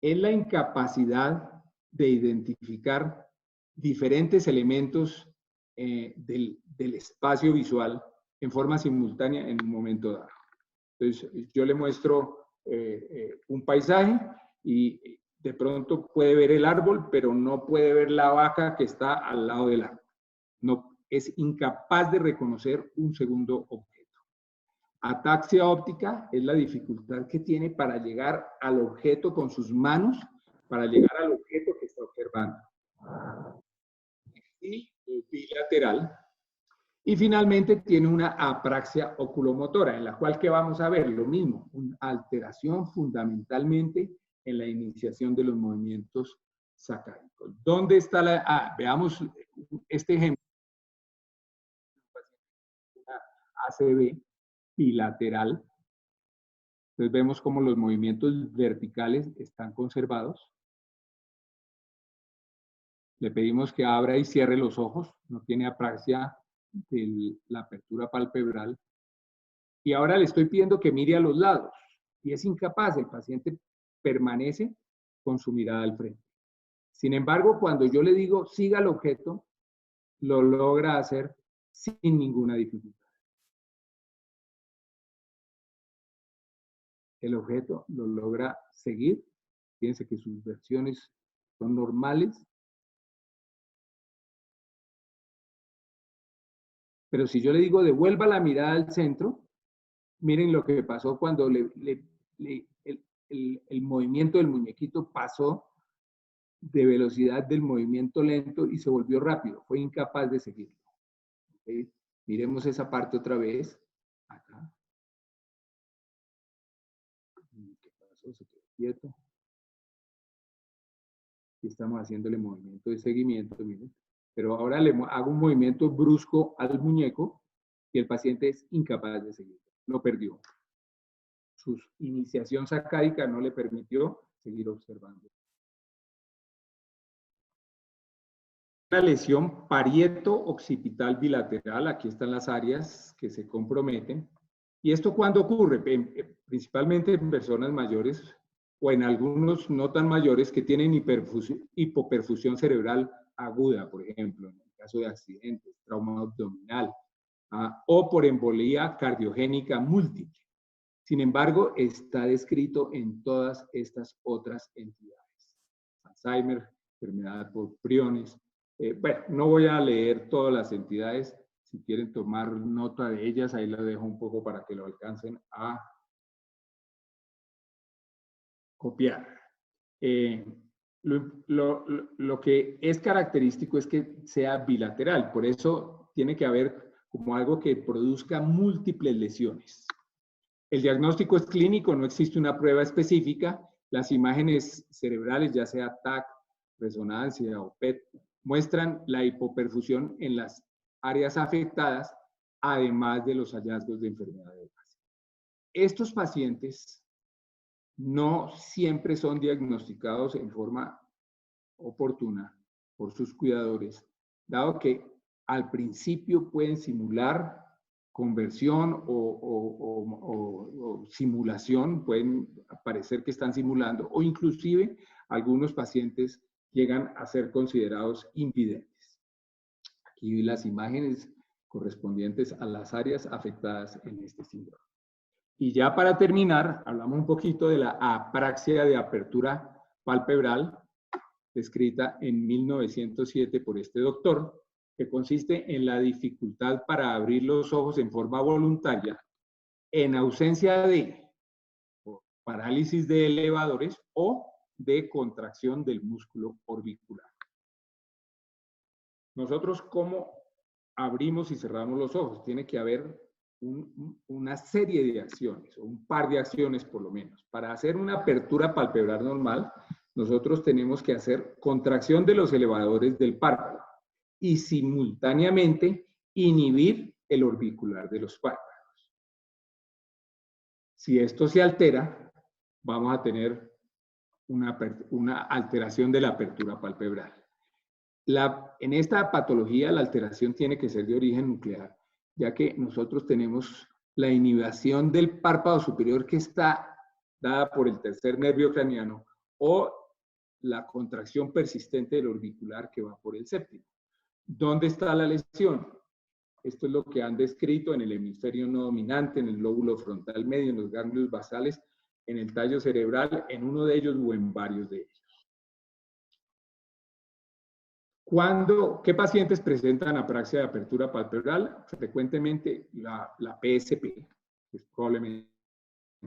Es la incapacidad de identificar diferentes elementos del espacio visual en forma simultánea en un momento dado. Entonces, yo le muestro un paisaje y de pronto puede ver el árbol, pero no puede ver la vaca que está al lado del árbol. No, es incapaz de reconocer un segundo objeto. Ataxia óptica es la dificultad que tiene para llegar al objeto con sus manos, para llegar al objeto que está observando. Y bilateral. Y finalmente tiene una apraxia oculomotora, en la cual, ¿qué vamos a ver? Lo mismo, una alteración fundamentalmente en la iniciación de los movimientos sacádicos. ¿Dónde está la...? Veamos este ejemplo. Una ACV bilateral. Entonces vemos cómo los movimientos verticales están conservados. Le pedimos que abra y cierre los ojos, no tiene apraxia de la apertura palpebral. Y ahora le estoy pidiendo que mire a los lados y es incapaz, el paciente permanece con su mirada al frente. Sin embargo, cuando yo le digo siga el objeto, lo logra hacer sin ninguna dificultad. El objeto lo logra seguir. Fíjense que sus versiones son normales. Pero si yo le digo devuelva la mirada al centro, miren lo que pasó cuando el movimiento del muñequito pasó de velocidad del movimiento lento y se volvió rápido. Fue incapaz de seguirlo. ¿Okay? Miremos esa parte otra vez. Acá. ¿Qué pasó? Se quedó quieto. Y estamos haciéndole movimiento de seguimiento, miren. Pero ahora le hago un movimiento brusco al muñeco y el paciente es incapaz de seguirlo. Lo perdió. Su iniciación sacádica no le permitió seguir observando. Una lesión parieto-occipital bilateral, aquí están las áreas que se comprometen. ¿Y esto cuándo ocurre? Principalmente en personas mayores o en algunos no tan mayores que tienen hipoperfusión cerebral aguda, por ejemplo, en el caso de accidentes, trauma abdominal, o por embolía cardiogénica múltiple. Sin embargo, está descrito en todas estas otras entidades. Alzheimer, enfermedad por priones. Bueno, no voy a leer todas las entidades. Si quieren tomar nota de ellas, ahí las dejo un poco para que lo alcancen a copiar. Lo que es característico es que sea bilateral, por eso tiene que haber como algo que produzca múltiples lesiones. El diagnóstico es clínico, no existe una prueba específica. Las imágenes cerebrales, ya sea TAC, resonancia o PET, muestran la hipoperfusión en las áreas afectadas, además de los hallazgos de enfermedad de base. Estos pacientes no siempre son diagnosticados en forma oportuna por sus cuidadores, dado que al principio pueden simular conversión o simulación, pueden parecer que están simulando, o inclusive algunos pacientes llegan a ser considerados invidentes. Aquí las imágenes correspondientes a las áreas afectadas en este síndrome. Y ya para terminar, hablamos un poquito de la apraxia de apertura palpebral, descrita en 1907 por este doctor, que consiste en la dificultad para abrir los ojos en forma voluntaria en ausencia de parálisis de elevadores o de contracción del músculo orbicular. Nosotros, ¿cómo abrimos y cerramos los ojos? Tiene que haber una serie de acciones, o un par de acciones por lo menos. Para hacer una apertura palpebral normal, nosotros tenemos que hacer contracción de los elevadores del párpado y simultáneamente inhibir el orbicular de los párpados. Si esto se altera, vamos a tener una alteración de la apertura palpebral. En esta patología, la alteración tiene que ser de origen nuclear, ya que nosotros tenemos la inhibición del párpado superior que está dada por el tercer nervio craneano o la contracción persistente del orbicular que va por el séptimo. ¿Dónde está la lesión? Esto es lo que han descrito en el hemisferio no dominante, en el lóbulo frontal medio, en los ganglios basales, en el tallo cerebral, en uno de ellos o en varios de ellos. ¿Qué pacientes presentan apraxia de apertura palpebral? Frecuentemente la PSP, que es probablemente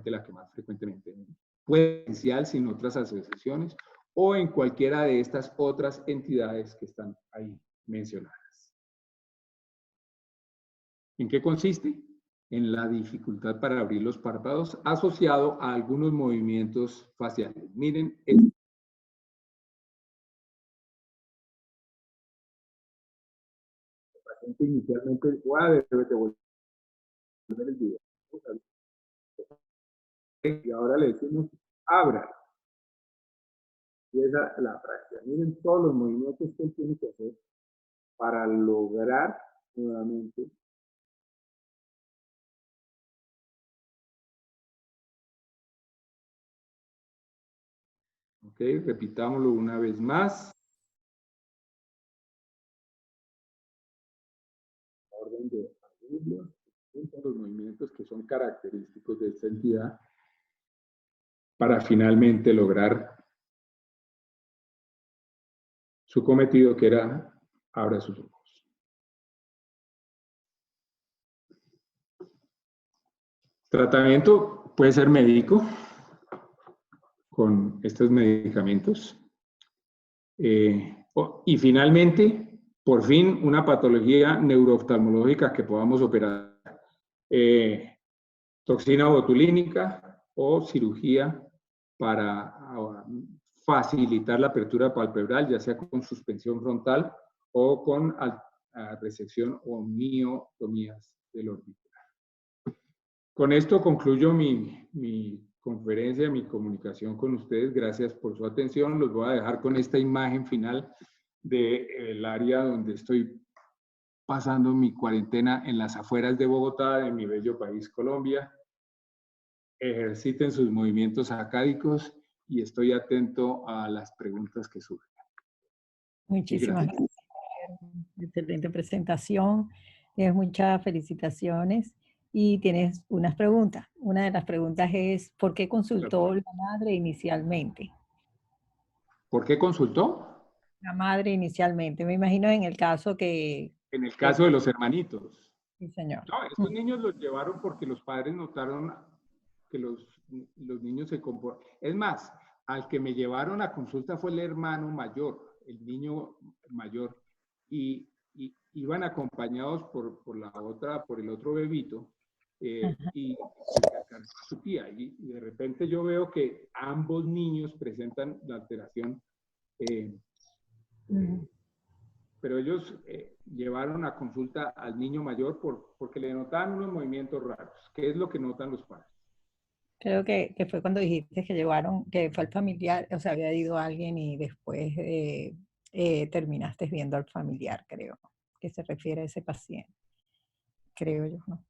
la que más frecuentemente puede ser sin otras asociaciones, o en cualquiera de estas otras entidades que están ahí mencionadas. ¿En qué consiste? En la dificultad para abrir los párpados asociado a algunos movimientos faciales. Miren esto. Inicialmente, debe volver el video. Y ahora le decimos, abra. Y esa es la apraxia. Miren todos los movimientos que él tiene que hacer para lograr nuevamente ok, repitámoslo una vez más. Orden de abrirlo, los movimientos que son característicos de esta entidad para finalmente lograr su cometido, que era abra sus ojos. Tratamiento puede ser médico con estos medicamentos. Y finalmente, por fin, una patología neurooftalmológica que podamos operar. Toxina botulínica o cirugía para facilitar la apertura palpebral, ya sea con suspensión frontal o con resección o miotomías del orbicular. Con esto concluyo mi conferencia, mi comunicación con ustedes. Gracias por su atención. Los voy a dejar con esta imagen final del área donde estoy pasando mi cuarentena en las afueras de Bogotá, de mi bello país, Colombia. Ejerciten sus movimientos acádicos y estoy atento a las preguntas que surjan. Muchísimas gracias. Excelente presentación. Tienes muchas felicitaciones y tienes unas preguntas. Una de las preguntas es, ¿por qué consultó la madre inicialmente? ¿Por qué consultó? La madre inicialmente. Me imagino en el caso que... En el caso de los hermanitos. Sí, señor. No, estos niños los llevaron porque los padres notaron que los niños se comportan. Es más, al que me llevaron a consulta fue el hermano mayor, el niño mayor, y iban acompañados por el otro bebito, y a su tía, y de repente yo veo que ambos niños presentan la alteración, pero ellos llevaron a consulta al niño mayor porque le notaban unos movimientos raros. ¿Qué es lo que notan los padres? Creo que fue cuando dijiste que llevaron, que fue el familiar, o sea, había ido alguien y después terminaste viendo al familiar, creo, que se refiere a ese paciente, creo yo, ¿no?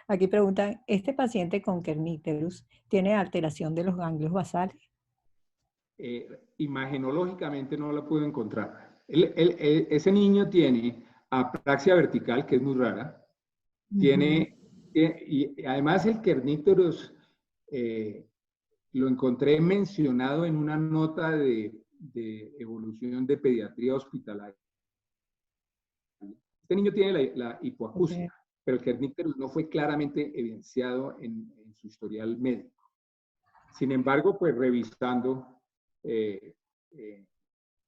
Aquí preguntan, ¿este paciente con kerníterus tiene alteración de los ganglios basales? Imagenológicamente no lo puedo encontrar. Ese niño tiene apraxia vertical, que es muy rara, y además el kerníterus lo encontré mencionado en una nota de evolución de pediatría hospitalaria. Este niño tiene la hipoacusia, pero el kerníterus no fue claramente evidenciado en su historial médico. Sin embargo, pues revisando,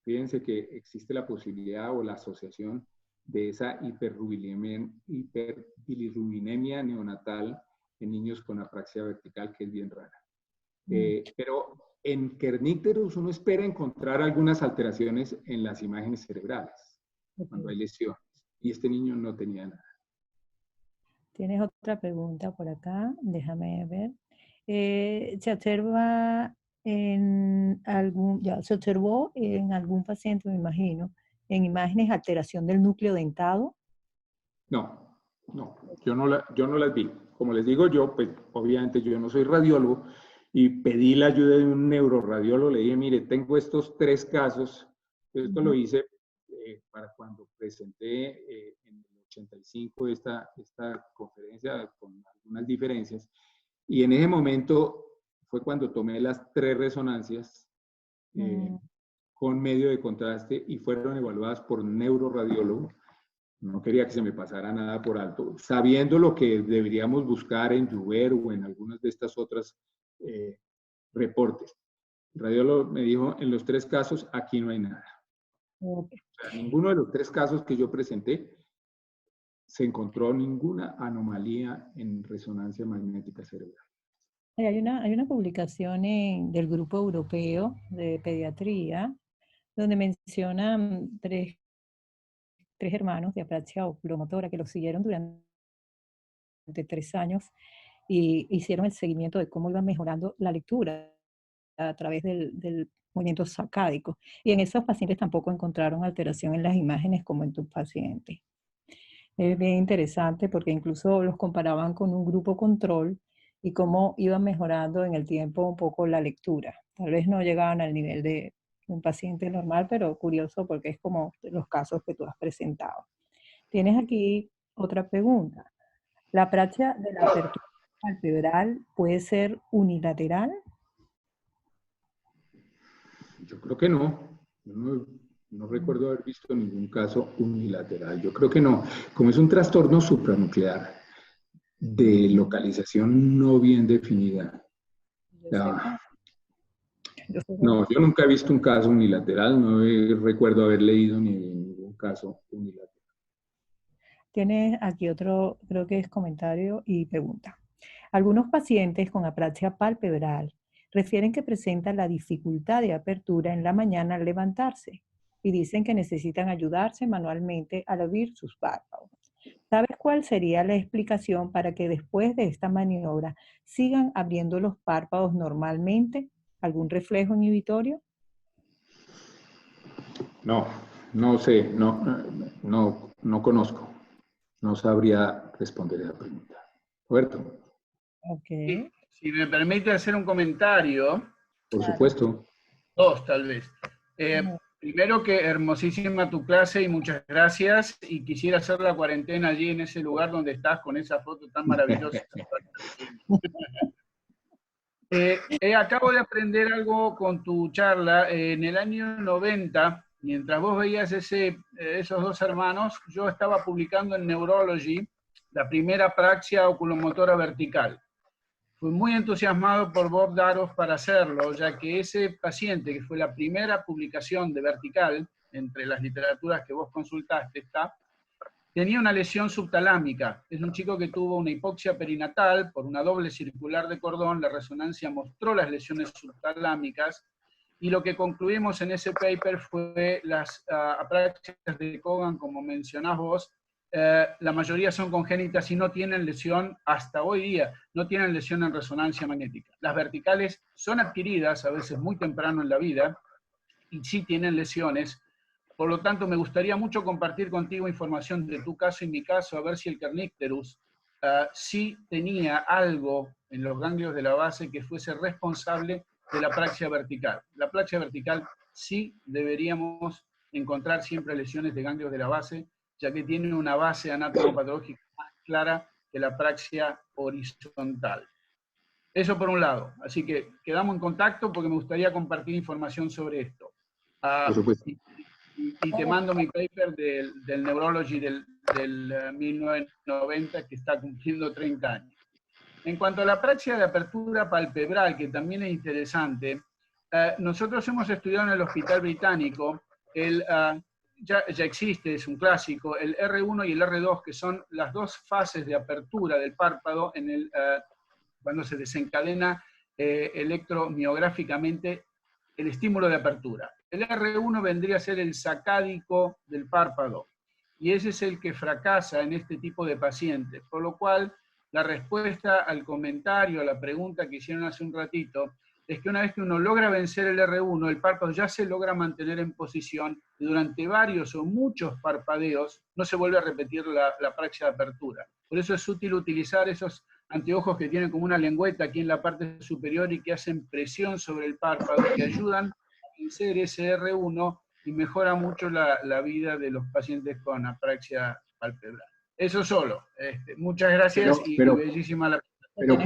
fíjense que existe la posibilidad o la asociación de esa hiperbilirrubinemia neonatal en niños con apraxia vertical, que es bien rara. Pero en kerníterus uno espera encontrar algunas alteraciones en las imágenes cerebrales, cuando hay lesiones, y este niño no tenía nada. ¿Tienes otra pregunta por acá? Déjame ver. Se observó en algún paciente, me imagino, en imágenes alteración del núcleo dentado. No, yo no las vi. Como les digo yo, pues obviamente yo no soy radiólogo y pedí la ayuda de un neuroradiólogo. Le dije, mire, tengo estos 3 casos. Esto lo hice para cuando presenté en el 85 esta conferencia con algunas diferencias. Y en ese momento fue cuando tomé las 3 resonancias con medio de contraste y fueron evaluadas por neuroradiólogo. No quería que se me pasara nada por alto, sabiendo lo que deberíamos buscar en Juver o en algunas de estas otras reportes. El radiólogo me dijo, en los 3 casos, aquí no hay nada. O sea, ninguno de los 3 casos que yo presenté se encontró ninguna anomalía en resonancia magnética cerebral. Hay una publicación del Grupo Europeo de Pediatría donde mencionan tres hermanos de apraxia oculomotora que los siguieron durante 3 años y hicieron el seguimiento de cómo iban mejorando la lectura a través del movimiento sacádico. Y en esos pacientes tampoco encontraron alteración en las imágenes como en tus pacientes. Es bien interesante porque incluso los comparaban con un grupo control y cómo iban mejorando en el tiempo un poco la lectura. Tal vez no llegaban al nivel de un paciente normal, pero curioso porque es como los casos que tú has presentado. Tienes aquí otra pregunta. ¿La apraxia de la apertura palpebral puede ser unilateral? Yo creo que no. No recuerdo haber visto ningún caso unilateral. Yo creo que no. Como es un trastorno supranuclear de localización no bien definida. No, yo nunca he visto un caso unilateral. No recuerdo haber leído ni ningún caso unilateral. Tienes aquí otro, creo que es comentario y pregunta. Algunos pacientes con apraxia palpebral refieren que presentan la dificultad de apertura en la mañana al levantarse y dicen que necesitan ayudarse manualmente al abrir sus párpados. ¿Sabes cuál sería la explicación para que después de esta maniobra sigan abriendo los párpados normalmente? ¿Algún reflejo inhibitorio? No sé, no conozco. No sabría responder esa pregunta. Roberto. Ok. Si me permite hacer un comentario. Por supuesto. 2, tal vez. Primero, que hermosísima tu clase y muchas gracias. Y quisiera hacer la cuarentena allí en ese lugar donde estás con esa foto tan maravillosa. Acabo de aprender algo con tu charla. En el año 90, mientras vos veías esos 2 hermanos, yo estaba publicando en Neurology la primera apraxia oculomotora vertical. fui muy entusiasmado por Bob Daroff para hacerlo, ya que ese paciente, que fue la primera publicación de vertical, entre las literaturas que vos consultaste, tenía una lesión subtalámica. Es un chico que tuvo una hipoxia perinatal por una doble circular de cordón. La resonancia mostró las lesiones subtalámicas, y lo que concluimos en ese paper fue las apraxias de Cogan, como mencionás vos. La mayoría son congénitas y no tienen lesión, hasta hoy día, no tienen lesión en resonancia magnética. Las verticales son adquiridas, a veces muy temprano en la vida, y sí tienen lesiones. Por lo tanto, me gustaría mucho compartir contigo información de tu caso y mi caso, a ver si el Kernicterus sí tenía algo en los ganglios de la base que fuese responsable de la apraxia vertical. La apraxia vertical sí deberíamos encontrar siempre lesiones de ganglios de la base, ya que tiene una base anatomopatológica más clara que la apraxia horizontal. Eso por un lado. Así que quedamos en contacto porque me gustaría compartir información sobre esto. Por supuesto. Y te mando mi paper del Neurology del 1990, que está cumpliendo 30 años. En cuanto a la apraxia de apertura palpebral, que también es interesante, nosotros hemos estudiado en el Hospital Británico, ya existe, es un clásico, el R1 y el R2, que son las dos fases de apertura del párpado cuando se desencadena electromiográficamente el estímulo de apertura. El R1 vendría a ser el sacádico del párpado, y ese es el que fracasa en este tipo de pacientes, por lo cual la respuesta al comentario, a la pregunta que hicieron hace un ratito, es que una vez que uno logra vencer el R1, el párpado ya se logra mantener en posición, y durante varios o muchos parpadeos no se vuelve a repetir la apraxia de apertura. Por eso es útil utilizar esos anteojos que tienen como una lengüeta aquí en la parte superior y que hacen presión sobre el párpado, que ayudan a vencer ese R1 y mejora mucho la vida de los pacientes con apraxia palpebral. Eso solo. Muchas gracias y bellísima la presentación. Pero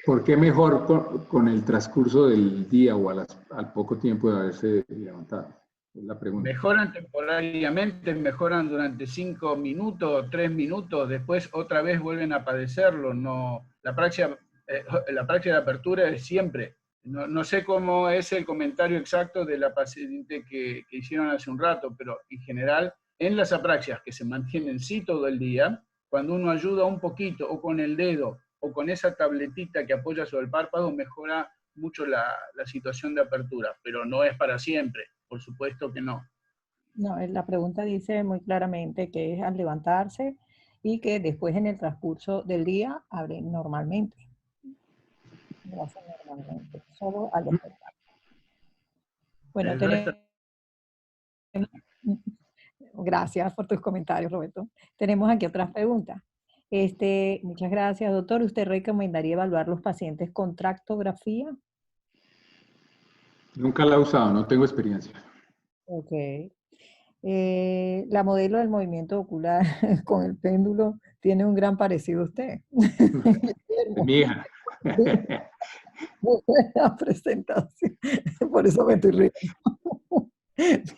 ¿por qué mejor con el transcurso del día o al poco tiempo de haberse levantado? Es la pregunta. Mejoran temporariamente, mejoran durante 5 minutos, 3 minutos, después otra vez vuelven a padecerlo. No, la apraxia de apertura es siempre. No sé cómo es el comentario exacto de la paciente que hicieron hace un rato, pero en general, en las apraxias que se mantienen sí todo el día, cuando uno ayuda un poquito, o con el dedo, o con esa tabletita que apoya sobre el párpado, mejora mucho la situación de apertura, pero no es para siempre. Por supuesto que no. No, la pregunta dice muy claramente que es al levantarse y que después en el transcurso del día abren normalmente. Lo hacen normalmente, solo al despertar. Bueno, gracias por tus comentarios, Roberto. Tenemos aquí otras preguntas. Muchas gracias, doctor. ¿Usted recomendaría evaluar los pacientes con tractografía? Nunca la he usado, no tengo experiencia. Ok. La modelo del movimiento ocular con el péndulo tiene un gran parecido a usted. Mi hija. Muy buena presentación. Por eso me estoy riendo.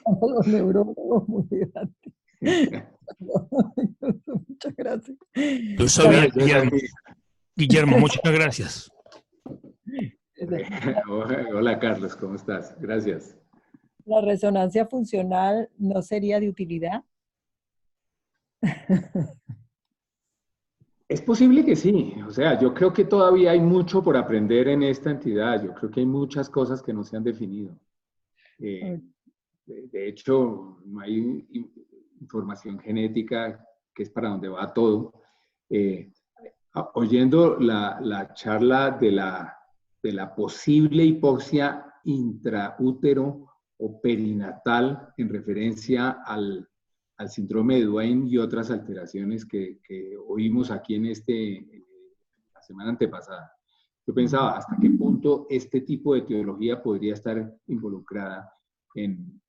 Somos los neurólogos muy grandes. Muchas gracias. Lo sabía, Guillermo, muchas gracias. Hola, Carlos, ¿cómo estás? Gracias. ¿La resonancia funcional no sería de utilidad? Es posible que sí, o sea, yo creo que todavía hay mucho por aprender en esta entidad, yo creo que hay muchas cosas que no se han definido. De hecho, no hay información genética, que es para donde va todo. Oyendo la charla de la posible hipoxia intraútero o perinatal en referencia al síndrome de Duane y otras alteraciones que oímos aquí en la semana antepasada. Yo pensaba hasta qué punto este tipo de etiología podría estar involucrada en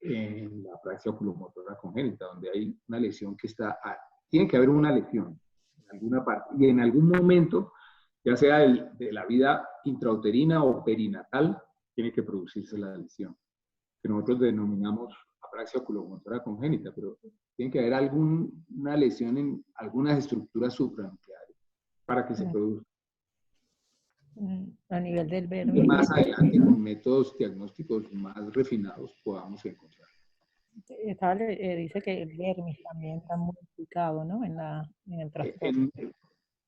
la apraxia oculomotora congénita, donde hay una lesión que tiene que haber una lesión en alguna parte, y en algún momento, ya sea de la vida intrauterina o perinatal, tiene que producirse la lesión, que nosotros denominamos apraxia oculomotora congénita, pero tiene que haber alguna lesión en algunas estructuras supranucleares para que se produzca. A nivel del Y verme. más adelante, con métodos diagnósticos más refinados, podamos encontrar. Dice que el vermis también está muy implicado, ¿no? En el trastorno.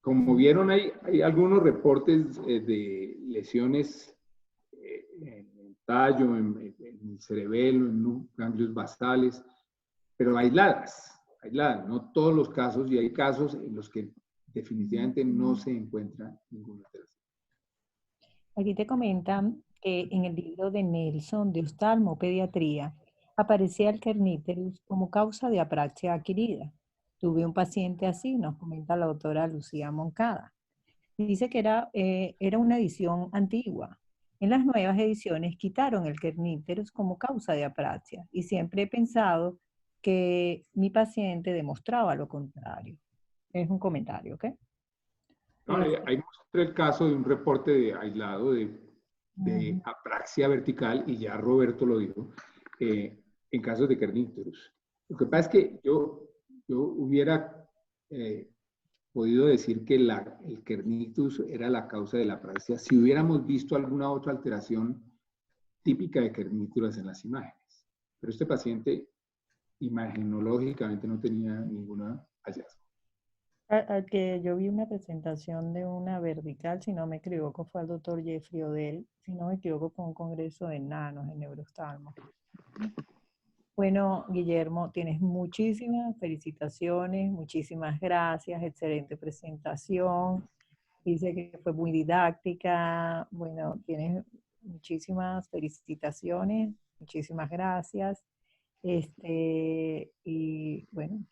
Como vieron, hay algunos reportes de lesiones en el tallo, en el cerebelo, en ganglios basales, pero aisladas, no todos los casos, y hay casos en los que definitivamente no se encuentra ninguna alteración. Aquí te comentan que en el libro de Nelson de oftalmopediatría aparecía el kerníterus como causa de apraxia adquirida. Tuve un paciente así, nos comenta la doctora Lucía Moncada. Dice que era una edición antigua. En las nuevas ediciones quitaron el kerníterus como causa de apraxia y siempre he pensado que mi paciente demostraba lo contrario. Es un comentario, ¿ok? No, ahí mostré el caso de un reporte aislado de apraxia vertical, y ya Roberto lo dijo, en casos de kerníterus. Lo que pasa es que yo hubiera podido decir que el kerníterus era la causa de la apraxia si hubiéramos visto alguna otra alteración típica de kerníterus en las imágenes. Pero este paciente imagenológicamente no tenía ninguna hallazgo. Que yo vi una presentación de una vertical, si no me equivoco, fue el doctor Jeffrey Odell, si no me equivoco, fue un congreso de nanos en neurooftalmo. Bueno, Guillermo, tienes muchísimas felicitaciones, muchísimas gracias, excelente presentación. Dice que fue muy didáctica. Bueno, tienes muchísimas felicitaciones, muchísimas gracias. Y bueno,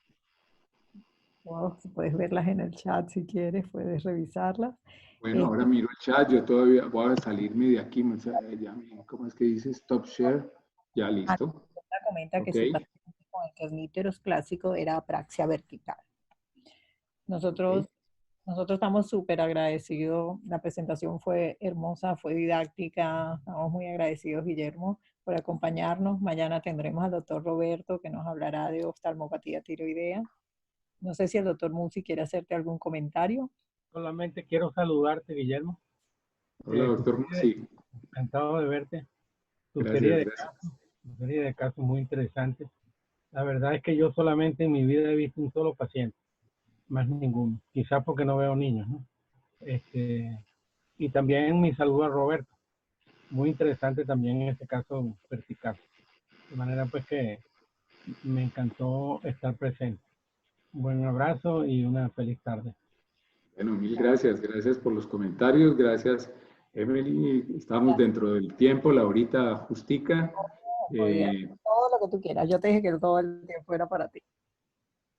puedes verlas en el chat si quieres, puedes revisarlas. Bueno, ahora miro el chat, yo todavía voy a salirme de aquí, ¿cómo es que dice? Stop share, ya listo. Comenta que su paciente con el kerníterus clásico era apraxia vertical. Nosotros estamos súper agradecidos, la presentación fue hermosa, fue didáctica, estamos muy agradecidos, Guillermo, por acompañarnos. Mañana tendremos al doctor Roberto, que nos hablará de oftalmopatía tiroidea. No sé si el doctor Musi quiere hacerte algún comentario. Solamente quiero saludarte, Guillermo. Hola, doctor Musi. Encantado de verte. Tu Gracias. serie de casos muy interesantes. La verdad es que yo solamente en mi vida he visto un solo paciente, más ninguno. Quizás porque no veo niños, ¿no? Y también mi saludo a Roberto. Muy interesante también en este caso vertical. De manera pues que me encantó estar presente. Un buen abrazo y una feliz tarde. Bueno, mil gracias. Gracias por los comentarios. Gracias, Emily. Estamos dentro del tiempo, la horita justica. Todo lo que tú quieras. Yo te dije que todo el tiempo era para ti.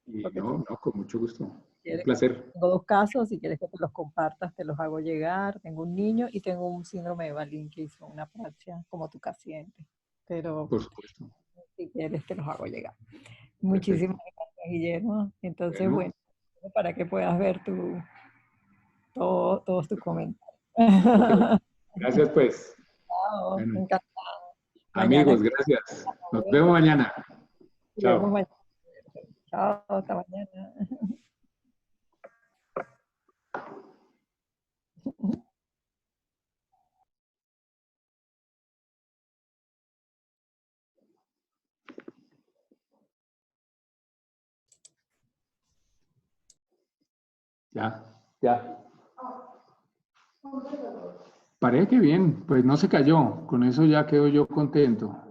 Y no, con mucho gusto. Un placer. Tengo 2 casos, si quieres que te los compartas, te los hago llegar. Tengo un niño y tengo un síndrome de Balin que hizo una apraxia como tu paciente. Pero por supuesto, si quieres te los hago llegar. Muchísimas gracias, Guillermo. Entonces, bueno, para que puedas ver todos tus comentarios. Okay. Gracias, pues. Chao, encantado. Amigos, gracias. Nos vemos mañana. Chao. Chao, hasta mañana. Ya. Parece que bien, pues no se cayó. Con eso ya quedo yo contento.